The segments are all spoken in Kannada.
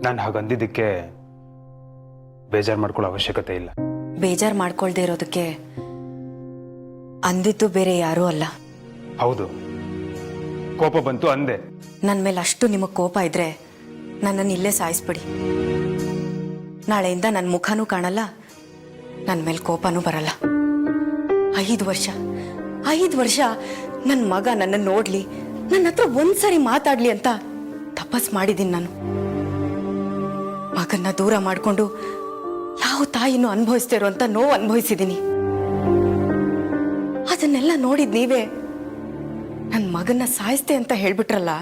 ನಾನು ಹಾಗಂದಿದ್ದಕ್ಕೆ ಬೇಜಾರು ಮಾಡ್ಕೊಳ್ಳೋ ಅವಶ್ಯಕತೆ ಇಲ್ಲ. ಬೇಜಾರು ಮಾಡ್ಕೊಳ್ದೇ ಇರೋದಕ್ಕೆ ಅಂದಿದ್ದು ಬೇರೆ ಯಾರೂ ಅಲ್ಲ. ಹೌದು, ಕೋಪ ಬಂತು ಅಂದೆ. ನನ್ನ ಮೇಲೆ ಅಷ್ಟು ನಿಮಗೆ ಕೋಪ ಇದ್ರೆ ನನ್ನನ್ನು ಇಲ್ಲೇ ಸಾಯಿಸ್ಬಿಡಿ. ನಾಳೆಯಿಂದ ನನ್ನ ಮುಖನೂ ಕಾಣಲ್ಲ, ನನ್ನ ಮೇಲೆ ಕೋಪನೂ ಬರಲ್ಲ. 5 ವರ್ಷ ನನ್ನ ಮಗ ನನ್ನನ್ನು ನೋಡ್ಲಿ, ನನ್ನ ಹತ್ರ ಒಂದ್ಸರಿ ಮಾತಾಡ್ಲಿ ಅಂತ ತಪಸ್ ಮಾಡಿದ್ದೀನಿ. ನಾನು ಮಗನ್ನ ದೂರ ಮಾಡಿಕೊಂಡು ಯಾವ ತಾಯಿನೂ ಅನುಭವಿಸ್ತಿರೋ ಅಂತ ನೋವು ಅನುಭವಿಸಿದ್ದೀನಿ. ಅದನ್ನೆಲ್ಲ ನೋಡಿದ್ ನೀವೇ ನನ್ನ ಮಗನ್ನ ಸಾಯಿಸ್ತೆ ಅಂತ ಹೇಳ್ಬಿಟ್ರಲ್ಲ.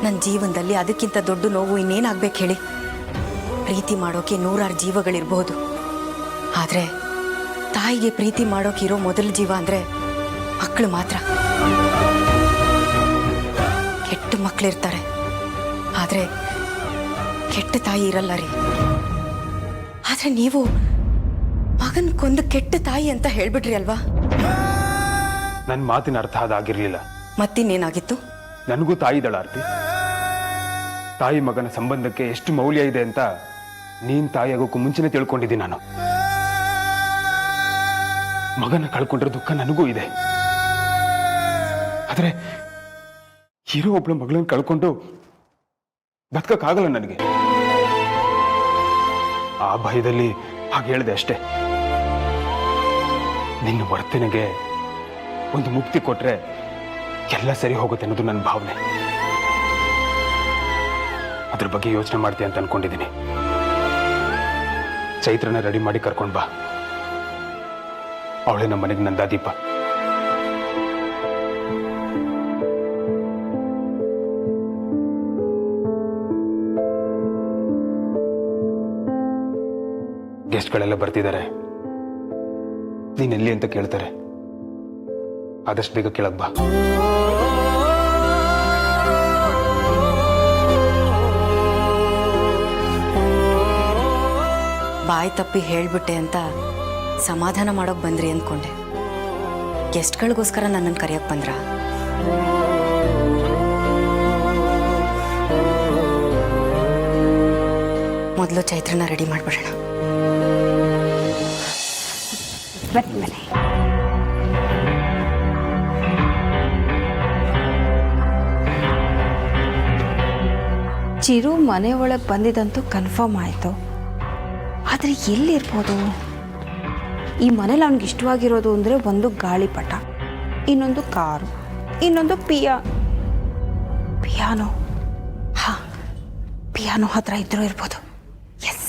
ನನ್ನ ಜೀವನದಲ್ಲಿ ಅದಕ್ಕಿಂತ ದೊಡ್ಡ ನೋವು ಇನ್ನೇನಾಗ್ಬೇಕು ಹೇಳಿ? ಪ್ರೀತಿ ಮಾಡೋಕೆ 100 ಜೀವಗಳಿರ್ಬಹುದು, ಆದ್ರೆ ತಾಯಿಗೆ ಪ್ರೀತಿ ಮಾಡೋಕಿರೋ ಮೊದಲ ಜೀವ ಅಂದ್ರೆ ಮಕ್ಕಳು ಮಾತ್ರ. ಕೆಟ್ಟ ಮಕ್ಕಳಿರ್ತಾರೆ, ಆದ್ರೆ ಕೆಟ್ಟ ತಾಯಿ ಇರಲ್ಲ ರೀ. ಆದ್ರೆ ನೀವು ಮಗನ್ ಕೊಂದು ಕೆಟ್ಟ ತಾಯಿ ಅಂತ ಹೇಳ್ಬಿಟ್ರಿ ಅಲ್ವಾ? ನನ್ನ ಮಾತಿನ ಅರ್ಥ ಅದಾಗಿರ್ಲಿಲ್ಲ. ಮತ್ತಿನ್ನೇನಾಗಿತ್ತು? ನನಗೂ ತಾಯಿ ದಳ ಆರ್ತಿ. ತಾಯಿ ಮಗನ ಸಂಬಂಧಕ್ಕೆ ಎಷ್ಟು ಮೌಲ್ಯ ಇದೆ ಅಂತ ನೀನ್ ತಾಯಿ ಆಗೋಕ್ಕೂ ಮುಂಚೆನೆ ತಿಳ್ಕೊಂಡಿದ್ದೀನಿ ನಾನು. ಮಗನ ಕಳ್ಕೊಂಡ್ರೆ ದುಃಖ ನನಗೂ ಇದೆ, ಆದ್ರೆ ಇರೋ ಒಬ್ಳು ಮಗಳನ್ನ ಕಳ್ಕೊಂಡು ಬದುಕಕ್ಕಾಗಲ್ಲ ನನಗೆ. ಆ ಭಯದಲ್ಲಿ ಹಾಗೆ ಹೇಳಿದೆ ಅಷ್ಟೇ. ನಿನ್ನ ವರ್ತನೆಗೆ ಒಂದು ಮುಕ್ತಿ ಕೊಟ್ರೆ ಎಲ್ಲ ಸರಿ ಹೋಗುತ್ತೆ ಅನ್ನೋದು ನನ್ನ ಭಾವನೆ. ಅದ್ರ ಬಗ್ಗೆ ಯೋಚನೆ ಮಾಡ್ತೀಯ ಅಂತ ಅನ್ಕೊಂಡಿದ್ದೀನಿ. ಚೈತ್ರನ ರೆಡಿ ಮಾಡಿ ಕರ್ಕೊಂಡ್ ಬಾ. ಅವಳೇ ನಮ್ಮ ಮನೆಗೆ ನಂದಾದೀಪ. ಗೆಸ್ಟ್ಗಳೆಲ್ಲ ಬರ್ತಿದ್ದಾರೆ, ನೀನೆಲ್ಲಿ ಅಂತ ಕೇಳ್ತಾರೆ. ಆದಷ್ಟು ಬೇಗ ಕೇಳಕ್ ಬಾ. ಬಾಯಿ ತಪ್ಪಿ ಹೇಳ್ಬಿಟ್ಟೆ ಅಂತ ಸಮಾಧಾನ ಮಾಡೋಕ್ ಬಂದ್ರಿ ಅಂದ್ಕೊಂಡೆ. ಗೆಸ್ಟ್ಗಳಿಗೋಸ್ಕರ ನನ್ನನ್ನು ಕರೆಯಕ್ ಬಂದ್ರ? ಮೊದಲು ಚೈತ್ರನ ರೆಡಿ ಮಾಡ್ಬಿಡೋಣ. ಬನ್ನಿ. ಚಿರು ಮನೆ ಒಳಗೆ ಬಂದಿದ್ದಂತೂ ಕನ್ಫರ್ಮ್ ಆಯಿತು, ಆದರೆ ಎಲ್ಲಿರ್ಬೋದು? ಈ ಮನೇಲಿ ಅವ್ನಿಗೆ ಇಷ್ಟವಾಗಿರೋದು ಅಂದರೆ ಒಂದು ಗಾಳಿಪಟ, ಇನ್ನೊಂದು ಕಾರು, ಇನ್ನೊಂದು ಪಿಯಾನೋ. ಹಾಂ, ಪಿಯಾನೋ ಹತ್ರ ಇದ್ರೂ ಇರ್ಬೋದು. ಎಸ್,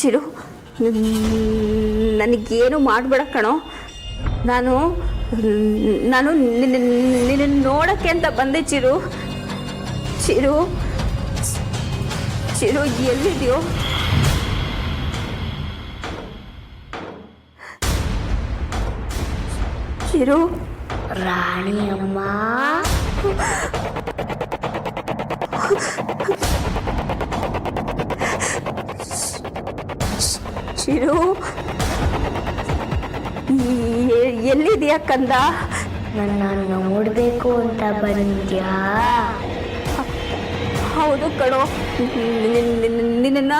ಚಿರು, ನನಗೇನು ಮಾಡಬೇಡ ಕಣೋ. ನಾನು ನಿನ್ನ ನೋಡಕ್ಕೆ ಅಂತ ಬಂದೆ. ಚಿರು ಎಲ್ಲಿದೆಯೋ? ಚಿರು ರಾಣಿ ಅಮ್ಮ. ಚಿರು, ಎಲ್ಲಿದೆಯಾ ಕಂದ? ನನ್ನ ನೋಡ್ಬೇಕು ಅಂತ ಬಂದ್ಯಾ? ಹೌದು ಕಣೋ, ನಿನ್ನ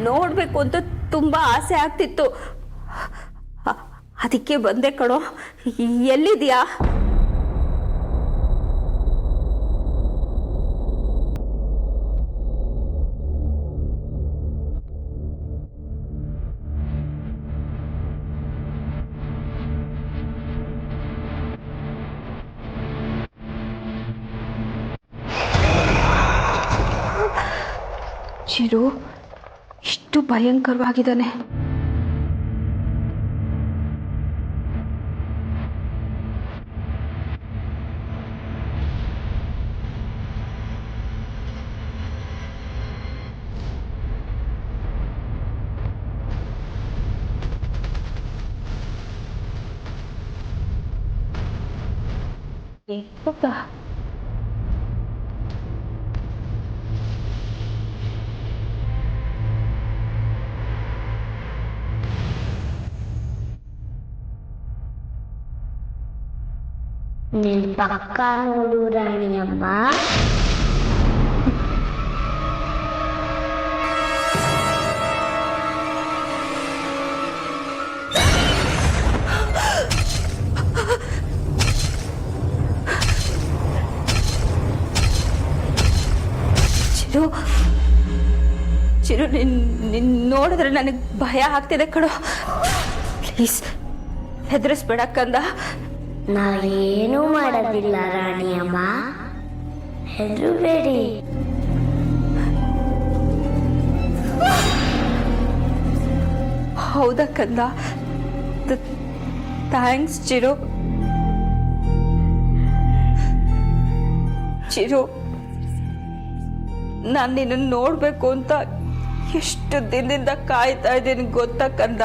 ನೋಡ್ಬೇಕು ಅಂತ ತುಂಬಾ ಆಸೆ ಆಗ್ತಿತ್ತು, ಅದಕ್ಕೆ ಬಂದೆ ಕಣೋ. ಎಲ್ಲಿದೆಯಾ? ಚಿರು ಇಷ್ಟು ಭಯಂಕರವಾಗಿದ್ದಾನೆ. ನಿನ್ ಪಕ್ಕ ನೋಡು ರಾಣಿ ಅಮ್ಮ. ಚಿರು, ಚಿರು, ನಿನ್ ನೋಡಿದ್ರೆ ನನಗೆ ಭಯ ಆಗ್ತಿದೆ ಕಣೋ. ಪ್ಲೀಸ್ ಹೆದರಿಸ್ಬೇಡ ಕಂದ. ನಾ ಏನೂ ಮಾಡೋದಿಲ್ಲ ರಾಣಿ ಅಮ್ಮ, ಹೆದರಬೇಡಿ. ಹೌದಾ ಕಂದ? ಥ್ಯಾಂಕ್ಸ್ ಚಿರು. ಚಿರು, ನಾನು ನಿನ್ನನ್ನು ನೋಡ್ಬೇಕು ಅಂತ ಎಷ್ಟು ದಿನದಿಂದ ಕಾಯ್ತಾ ಇದ್ದೀನಿ ಗೊತ್ತಾ ಕಂದ?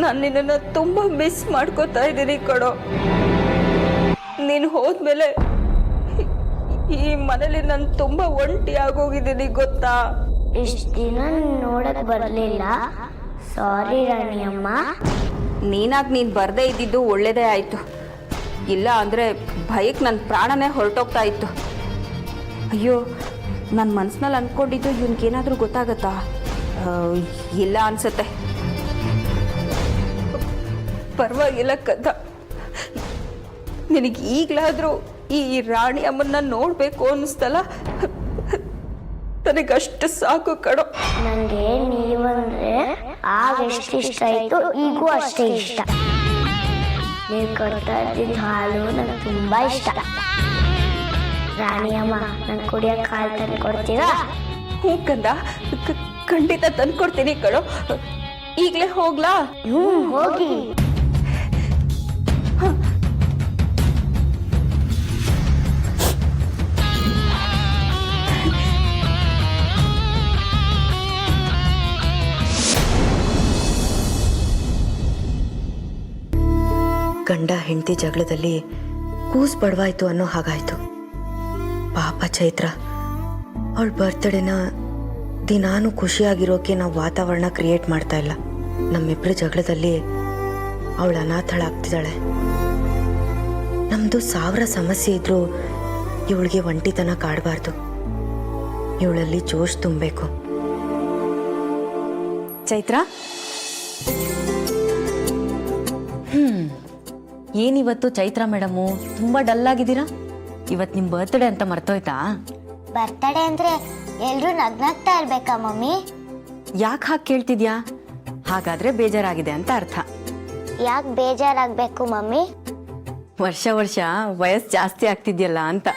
ನಾನು ನಿನ್ನನ್ನು ತುಂಬಾ ಮಿಸ್ ಮಾಡ್ಕೋತಾ ಇದ್ದೀನಿ ಕಣೋ. ನೀನು ಹೋದ್ಮೇಲೆ ಈ ಮನೇಲಿ ನಾನು ತುಂಬಾ ಒಂಟಿ ಆಗೋಗಿದ್ದೀನಿ ಗೊತ್ತಾ? ಇಷ್ಟು ದಿನ ನೋಡಕ್ ಬರ್ಲಿಲ್ಲ, ಸಾರಿ ರಾಣಿ ಅಮ್ಮ. ನೀನು ಬರ್ದೇ ಇದ್ದಿದ್ದು ಒಳ್ಳೇದೇ ಆಯ್ತು, ಇಲ್ಲ ಅಂದ್ರೆ ಭಯಕ್ಕೆ ನನ್ನ ಪ್ರಾಣನೇ ಹೊರಟೋಗ್ತಾ ಇತ್ತು. ಅಯ್ಯೋ, ನನ್ನ ಮನ್ಸಿನಲ್ಲಿ ಅಂದ್ಕೊಂಡಿದ್ದು ಇವನ್ಗೇನಾದ್ರೂ ಗೊತ್ತಾಗತ್ತಾ? ಇಲ್ಲ ಅನ್ಸತ್ತೆ. ಪರವಾಗಿಲ್ಲ ಕದ, ನಿನಗೆ ಈಗಲಾದರೂ ಈ ರಾಣಿ ಅಮ್ಮನ್ನ ನೋಡಬೇಕು ಅನ್ನಿಸ್ತಲ್ಲ, ನನಗಷ್ಟು ಸಾಕು ಕಣೋ. ನನಗೆ ನೀವಂದ್ರೆ ಆಗ ಎಷ್ಟು ಇಷ್ಟ ಆಯ್ತು, ಈಗೂ ಅಷ್ಟೇ ಇಷ್ಟ. ನೀವು ಕೊಡ್ತಾ ಇದ್ದಿದ್ದ ಹಾಲು ನಂಗೆ ತುಂಬಾ ಇಷ್ಟ. ರಾಣಿ ಅಮ್ಮ, ನಂಗೆ ಕುಡಿಯೋಕೆ ಹಾಲು ತಂದು ಕೊಡ್ತೀರಾ? ಹ್ಞೂ ಕಂದ, ಖಂಡಿತ ತಂದ್ಕೊಡ್ತೀನಿ ಕಣೋ. ಈಗಲೇ ಹೋಗ್ಲಾ? ಹೋಗಿ. ಗಂಡ ಹೆಂಡತಿ ಜಗಳದಲ್ಲಿ ಕೂಸು ಬಡವಾಯ್ತು ಅನ್ನೋ ಹಾಗಾಯ್ತು. ಪಾಪ ಚೈತ್ರ, ಅವಳ ಬರ್ತ್ಡೇನ ದಿನಾನು ಖುಷಿಯಾಗಿರೋಕೆ ನಾವು ವಾತಾವರಣ ಕ್ರಿಯೇಟ್ ಮಾಡ್ತಾ ಇಲ್ಲ. ನಮ್ಮಿಬ್ಬರ ಜಗಳದಲ್ಲಿ ಅವಳು ಅನಾಥಳಾಗ್ತಿದ್ದಾಳೆ. ನಮ್ಮದು 1000 ಸಮಸ್ಯೆ ಇದ್ರೂ ಇವಳಿಗೆ ಒಂಟಿತನ ಕಾಡಬಾರ್ದು. ಇವಳಲ್ಲಿ ಜೋಶ್ ತುಂಬಬೇಕು. ಚೈತ್ರ, ಏನಿವತ್ತು ಚೈತ್ರ ಮೇಡಮು ತುಂಬ ಡಲ್ ಆಗಿದ್ದೀರಾ? ಇವತ್ತು ನಿಮ್ಮ ಬರ್ತ್ಡೇ ಅಂತ ಮರ್ತೋಯ್ತಾ? ಬರ್ತಡೇ ಅಂದ್ರೆ ಎಲ್ರೂ ನಗ್ನಾಗ್ತಾ ಇರ್ಬೇಕಾ ಮಮ್ಮಿ? ಯಾಕೆ ಹಾಗೆ ಕೇಳ್ತಿದ್ಯಾ? ಹಾಗಾದ್ರೆ ಬೇಜಾರಾಗಿದೆ ಅಂತ ಅರ್ಥ. ಯಾಕೆ ಬೇಜಾರಾಗಬೇಕು ಮಮ್ಮಿ? ವರ್ಷ ವರ್ಷ ವಯಸ್ಸು ಜಾಸ್ತಿ ಆಗ್ತಿದ್ಯಲ್ಲ ಅಂತ.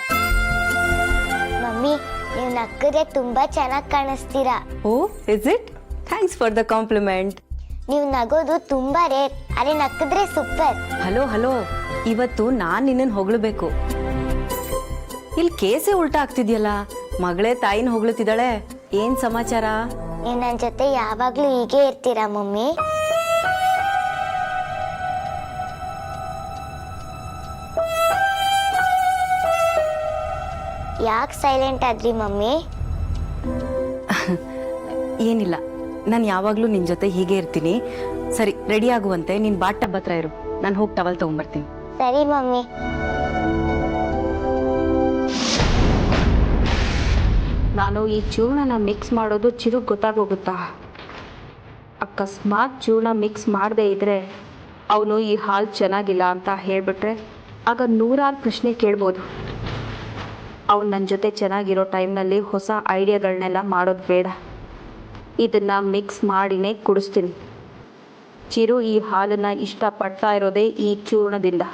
ಮಮ್ಮಿ, ನೀವು ನಕ್ಕಿದ್ರೆ ತುಂಬಾ ಚೆನ್ನಾಗಿ ಕಾಣಿಸ್ತೀರಾ. Oh, is it? Thanks for the compliment. ನೀವು ನಗೋದು ತುಂಬಾ ರೇರ್, ಅರೆ ನಕ್ಕಿದ್ರೆ ಸೂಪರ್. ಹಲೋ, ಇವತ್ತು ನಾನು ನಿನ್ನನ್ನು ಹೊಗಳಬೇಕು. ಇಲ್ಲಿ ಕೇಸೇ ಉಲ್ಟಾ ಆಗ್ತಿದ್ಯಲ್ಲ. ಮಗಳೇ ತಾಯಿನ ಹೊಗಳುತ್ತಿದ್ದಾಳೆ. ಏನ್ ಸಮಾಚಾರ? ನೀವು ನನ್ನ ಜೊತೆ ಯಾವಾಗ್ಲೂ ಹೀಗೆ ಇರ್ತೀರಾ ಮಮ್ಮಿ? ಯಾಕೆ ಸೈಲೆಂಟ್ ಆದ್ರಿ ಮಮ್ಮಿ? ಏನಿಲ್ಲ, ನಾನು ಯಾವಾಗಲೂ ನಿನ್ನ ಜೊತೆ ಹೀಗೆ ಇರ್ತೀನಿ. ಸರಿ, ರೆಡಿ ಆಗುವಂತೆ ನೀನು ಬಾಟ್ ಟಬ್ ಹತ್ರ ಇರು, ನಾನು ಹೋಗಿ ಟವಲ್ ತೊಗೊಂಬರ್ತೀನಿ. ಸರಿ ಮಮ್ಮಿ. ನಾನು ಈ ಚೂರ್ಣನ ಮಿಕ್ಸ್ ಮಾಡೋದು ಚಿರು ಗೊತ್ತಾಗೋಗುತ್ತಾ? ಅಕಸ್ಮಾತ್ ಚೂರ್ಣ ಮಿಕ್ಸ್ ಮಾಡದೇ ಇದ್ದರೆ ಅವನು ಈ ಹಾಲು ಚೆನ್ನಾಗಿಲ್ಲ ಅಂತ ಹೇಳಿಬಿಟ್ರೆ ಆಗ ನೂರಾರು ಪ್ರಶ್ನೆ ಕೇಳ್ಬೋದು. ಅವ್ನು ನನ್ನ ಜೊತೆ ಚೆನ್ನಾಗಿರೋ ಟೈಮ್ನಲ್ಲಿ ಹೊಸ ಐಡಿಯಾಗಳನ್ನೆಲ್ಲ ಮಾಡೋದು ಬೇಡ. ಇದನ್ನು ಮಿಕ್ಸ್ ಮಾಡಿನೇ ಕುಡಿಸ್ತೀನಿ. ಚಿರು ಈ ಹಾಲನ್ನು ಇಷ್ಟಪಡ್ತಾ ಇರೋದೇ ಈ ಚೂರ್ಣದಿಂದ.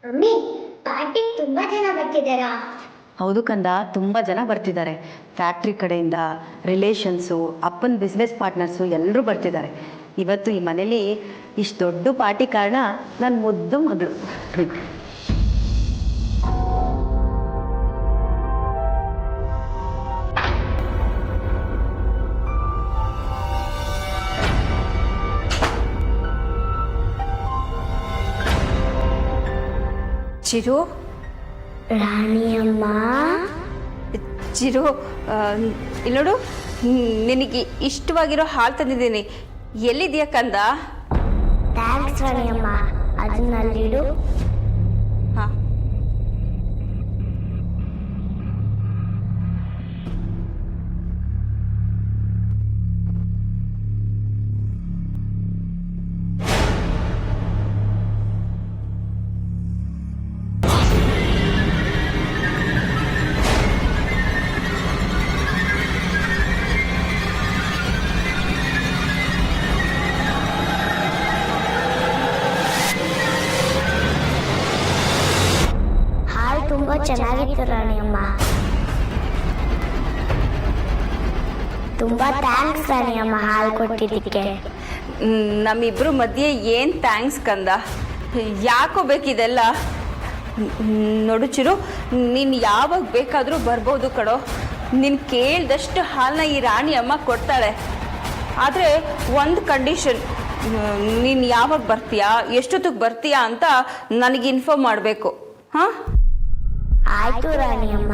ಮಮ್ಮಿ, ಪಾರ್ಟಿಗೆ ತುಂಬಾ ಜನ ಬರ್ತಿದ್ದಾರಾ? ಹೌದು ಕಂದ, ತುಂಬ ಜನ ಬರ್ತಿದ್ದಾರೆ. ಫ್ಯಾಕ್ಟ್ರಿ ಕಡೆಯಿಂದ, ರಿಲೇಷನ್ಸು, ಅಪ್ಪನ ಬಿಸ್ನೆಸ್ ಪಾರ್ಟ್ನರ್ಸು ಎಲ್ಲರೂ ಬರ್ತಿದ್ದಾರೆ. ಇವತ್ತು ಈ ಮನೇಲಿ ಇಷ್ಟು ದೊಡ್ಡ ಪಾರ್ಟಿ ಕಾರಣ ನನ್ನ ಮುದ್ದು ಮಗಳು. ಚಿರು, ರಾಣಿಯಮ್ಮ, ಚಿರು, ಇಲ್ಲಿ ನೋಡು, ನಿನಗೆ ಇಷ್ಟವಾಗಿರೋ ಹಾಲು ತಂದಿದ್ದೀನಿ. ಎಲ್ಲಿದೆಯಾ ಕಂದ? ಥ್ಯಾಂಕ್ಸ್ ರಾಣಿಯಮ್ಮ. ಅದನ್ನಲ್ಲಿಡು. ಹಾಂ. ಹಾಲು ತುಂಬಾ ಚೆನ್ನಾಗಿತ್ತು ರಾಣಿಯಮ್ಮ. ತುಂಬಾ ಥ್ಯಾಂಕ್ಸ್ ರಾಣಿಯಮ್ಮ ಹಾಲು ಕೊಟ್ಟಿದ್ದಕ್ಕೆ. ನಮ್ಮಿಬ್ಬರು ಮಧ್ಯೆ ಏನು ಥ್ಯಾಂಕ್ಸ್ ಕಂದ? ಯಾಕೋ ಬೇಕಿದೆಲ್ಲ? ನೋಡು ಚಿರು, ನೀನು ಯಾವಾಗ ಬೇಕಾದರೂ ಬರ್ಬೋದು ಕಣೋ. ನೀನು ಕೇಳಿದಷ್ಟು ಹಾಲನ್ನ ಈ ರಾಣಿ ಅಮ್ಮ ಕೊಡ್ತಾಳೆ. ಆದರೆ ಒಂದು ಕಂಡೀಷನ್, ನೀನು ಯಾವಾಗ ಬರ್ತೀಯಾ, ಎಷ್ಟೊತ್ತಿಗೆ ಬರ್ತೀಯಾ ಅಂತ ನನಗೆ ಇನ್ಫಾರ್ಮ್ ಮಾಡಬೇಕು. ಹಾಂ? ಆಯ್ತು ರಾಣಿಯಮ್ಮ.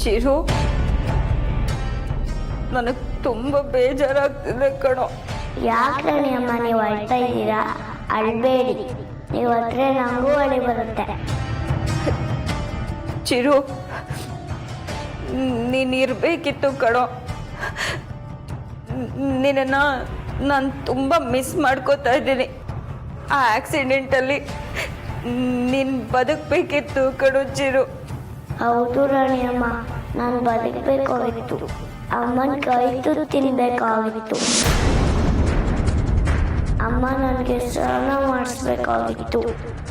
ಚಿರು, ನನಗೆ ತುಂಬ ಬೇಜಾರಾಗ್ತಿದೆ ಕಣೋ. ಯಾಕೆ ರಾಣಿಯಮ್ಮ ನೀವು ಅಳ್ತಾ ಇದ್ದೀರಾ? ಅಳ್ಬೇಡಿ, ನೀವು ಹತ್ರ ನನಗೂ ಅಳಿ ಬರುತ್ತೆ. ಚಿರು, ನೀನು ಇರಬೇಕಿತ್ತು ಕಣೋ. ನಿನ್ನನ್ನು ನಾನು ತುಂಬ ಮಿಸ್ ಮಾಡ್ಕೋತಾ ಇದ್ದೀನಿ. ಆ ಆಕ್ಸಿಡೆಂಟಲ್ಲಿ ನೀನು ಬದುಕಬೇಕಿತ್ತು ಕಣೋ ಚಿರು. ಹೌದು ರಾಣಿಯಮ್ಮ, ನಾನು ಬದುಕಬೇಕಾಗಿತ್ತು. ಅಮ್ಮನ ಕೈತು ತಿನ್ಬೇಕಾಗಿತ್ತು. ಅಮ್ಮ ನನಗೆ ಸ್ನಾನ ಮಾಡಿಸ್ಬೇಕಾಗಿತ್ತು.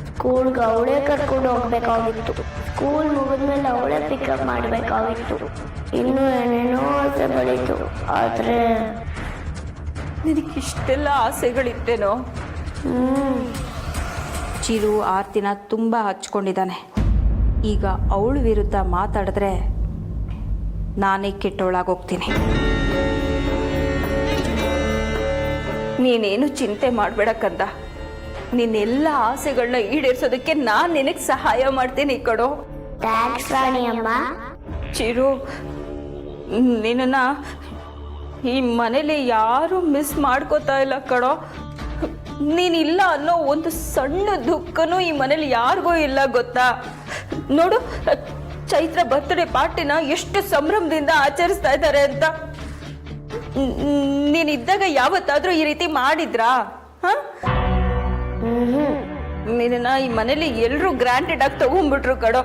ಸ್ಕೂಲ್ಗೆ ಅವಳೇ ಕರ್ಕೊಂಡು ಹೋಗ್ಬೇಕಾಗಿತ್ತು. ಸ್ಕೂಲ್ ಮುಗಿದ್ಮೇಲೆ ಅವಳೇ ಪಿಕಪ್ ಮಾಡಬೇಕಾಗಿತ್ತು. ಇನ್ನೂ ಏನೇನೋ ಆಸೆ ಬೆಳೀತು. ಆದರೆ ನಿನಗಿಷ್ಟೆಲ್ಲ ಆಸೆಗಳಿತ್ತೇನೋ? ಚಿರು ಆರ್ತಿನ ತುಂಬ ಹಚ್ಕೊಂಡಿದ್ದಾನೆ. ಈಗ ಅವಳ ವಿರುದ್ಧ ಮಾತಾಡಿದ್ರೆ ನಾನೇ ಕೆಟ್ಟವಳಾಗೋಗ್ತೀನಿ. ನೀನೇನು ಚಿಂತೆ ಮಾಡಬೇಡ ಕಂದ. ನಿನ್ನೆಲ್ಲ ಆಸೆಗಳನ್ನ ಈಡೇರಿಸೋದಕ್ಕೆ ನಾನು ನಿನಗೆ ಸಹಾಯ ಮಾಡ್ತೀನಿ ಕಣೋ. ಥ್ಯಾಂಕ್ಸ್ ರಾಣಿಯಮ್ಮ. ಚಿರು, ನಿನ್ನ ಈ ಮನೇಲಿ ಯಾರು ಮಿಸ್ ಮಾಡ್ಕೋತಾ ಇಲ್ಲ ಕಣೋ. ನೀನಿಲ್ಲ ಅನ್ನೋ ಒಂದು ಸಣ್ಣ ದುಃಖನೂ ಈ ಮನೇಲಿ ಯಾರಿಗೂ ಇಲ್ಲ ಗೊತ್ತಾ? ನೋಡು, ಚೈತ್ರ ಬರ್ತ್ಡೇ ಪಾರ್ಟಿನ ಎಷ್ಟು ಸಂಭ್ರಮದಿಂದ ಆಚರಿಸ್ತಾ ಇದ್ದಾರೆ ಅಂತ. ನೀನಿದ್ದಾಗ ಯಾವತ್ತಾದ್ರೂ ಈ ರೀತಿ ಮಾಡಿದ್ರಾ? ನಿನ್ನ ಈ ಮನೇಲಿ ಎಲ್ಲರೂ ಗ್ರಾಂಟೆಡ್ ಆಗಿ ತಗೊಂಡ್ಬಿಟ್ರು ಕಡೋ.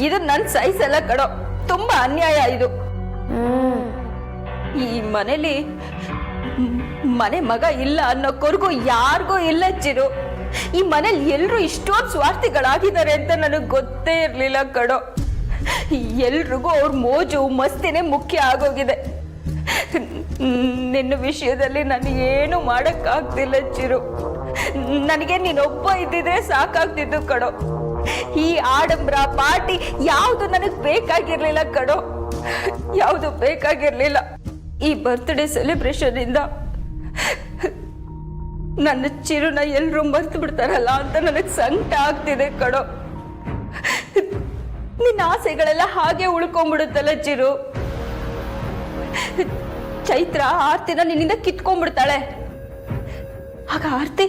ಇದು ನನ್ನ ಸೈಜ್ ಅಲ್ಲ ಕಡೋ, ತುಂಬಾ ಅನ್ಯಾಯ ಇದು. ಈ ಮನೇಲಿ ಮನೆ ಮಗ ಇಲ್ಲ ಅನ್ನೋ ಕೊರಗು ಯಾರಿಗೂ ಇಲ್ಲ ಚಿರು. ಈ ಮನೇಲಿ ಎಲ್ಲರೂ ಇಷ್ಟೊಂದು ಸ್ವಾರ್ಥಿಗಳಾಗಿದ್ದಾರೆ ಅಂತ ನನಗೆ ಗೊತ್ತೇ ಇರಲಿಲ್ಲ ಕಡೋ. ಎಲ್ರಿಗೂ ಅವ್ರ ಮೋಜು ಮಸ್ತಿನೇ ಮುಖ್ಯ ಆಗೋಗಿದೆ. ನಿನ್ನ ವಿಷಯದಲ್ಲಿ ನಾನು ಏನು ಮಾಡೋಕ್ಕಾಗ್ತಿಲ್ಲ ಚಿರು. ನನಗೆ ನೀನೊಬ್ಬ ಇದ್ದಿದ್ರೆ ಸಾಕಾಗ್ತಿದ್ದು ಕಡೋ. ಈ ಆಡಂಬರ ಪಾರ್ಟಿ ಯಾವುದು ನನಗೆ ಬೇಕಾಗಿರ್ಲಿಲ್ಲ ಕಡೋ, ಯಾವುದು ಬೇಕಾಗಿರ್ಲಿಲ್ಲ. ಈ ಬರ್ತ್ಡೇ ಸೆಲೆಬ್ರೇಷನ್ ಇಂದ ನನ್ನ ಚಿರುನ ಎಲ್ಲರೂ ಮರ್ತು ಬಿಡ್ತಾರಲ್ಲ ಅಂತ ನನಗೆ ಸಂಕಟ ಆಗ್ತಿದೆ ಕಡೋ. ನಿನ್ನ ಆಸೆಗಳೆಲ್ಲ ಹಾಗೆ ಉಳ್ಕೊಂಡ್ಬಿಡುತ್ತಲ್ಲ ಚಿರು. ಚೈತ್ರ ಆರ್ತಿನ ನಿನ್ನಿಂದ ಕಿತ್ಕೊಂಡ್ಬಿಡ್ತಾಳೆ. ಆಗ ಆರ್ತಿ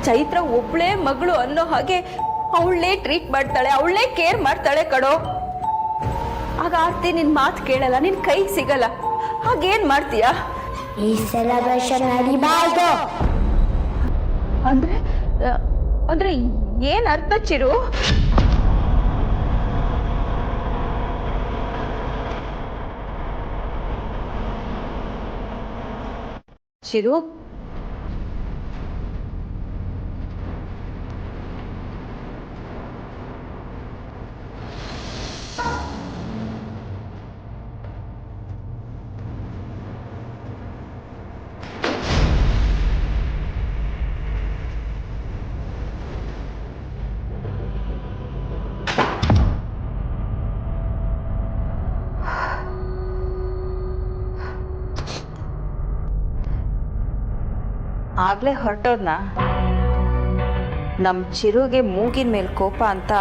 ಚೈತ್ರ ಒಬ್ಳೇ ಮಗಳು ಅನ್ನೋ ಹಾಗೆ ಅವಳೇ ಟ್ರೀಟ್ ಮಾಡ್ತಾಳೆ, ಅವಳೇ ಕೇರ್ ಮಾಡ್ತಾಳೆ ಕಡೋ. ಆಗ ಆರ್ತಿ ನಿನ್ ಮಾತು ಕೇಳಲ್ಲ, ನಿನ್ ಕೈಗೆ ಸಿಗಲ್ಲ. ಹಾಗೇನ್ ಮಾಡ್ತೀಯಾ? ಈ ಸೆಲೆಬ್ರೇಷನ್ ನಡಿಬಾರ್ದು. ಅಂದ್ರೆ ಏನ್ ಅರ್ಥ ಚಿರು? ಚಿರು, ಆಗ್ಲೇ ಹೊರಟೋದ್ನ? ನಮ್ಮ ಚಿರುಗೆ ಮೂಗಿನ ಮೇಲೆ ಕೋಪ ಅಂತ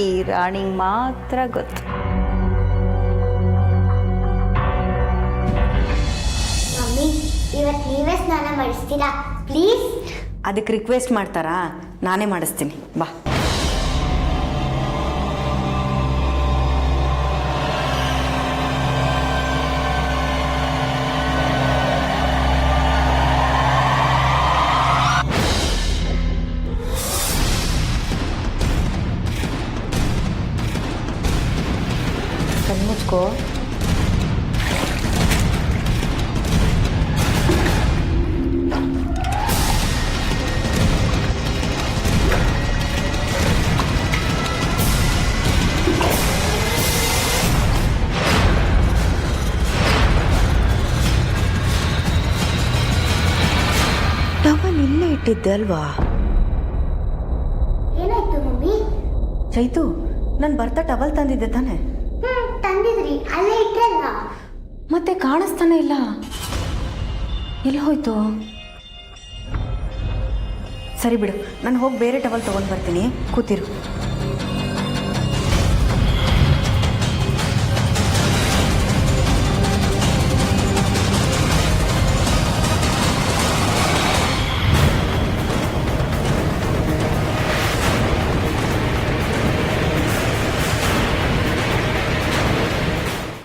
ಈ ರಾಣಿಗೆ ಮಾತ್ರ ಗೊತ್ತು. ಮಮ್ಮಿ, ಇವತ್ತು ನೀವೇ ಸ್ನಾನ ಮಾಡಿಸ್ತೀರಾ ಪ್ಲೀಸ್? ಅದಕ್ಕೆ ರಿಕ್ವೆಸ್ಟ್ ಮಾಡ್ತಾರಾ? ನಾನೇ ಮಾಡಿಸ್ತೀನಿ, ಬಾ. ಕಣ್ಮುಚ್ಕೋ. ಟವಲ್ ಇಲ್ಲೇ ಇಟ್ಟಿದ್ದೆ ಅಲ್ವಾ? ಏನಾಯ್ತು ಮಮ್ಮಿ? ಚೈತು, ನಾನು ಬರ್ತಾ ಟವಲ್ ತಂದಿದ್ದೆ ತಾನೆ? ತಂದಿದ್ರಿ, ಅಲ್ಲೇ ಇಟ್ಟಲ್ಲ. ಮತ್ತೆ ಕಾಣಿಸ್ತಾನೆ ಇಲ್ಲ, ಎಲ್ಲಿ ಹೋಯ್ತು? ಸರಿ ಬಿಡು, ನಾನು ಹೋಗಿ ಬೇರೆ ಟವಲ್ ತಗೊಂಡು ಬರ್ತೀನಿ, ಕೂತಿರು.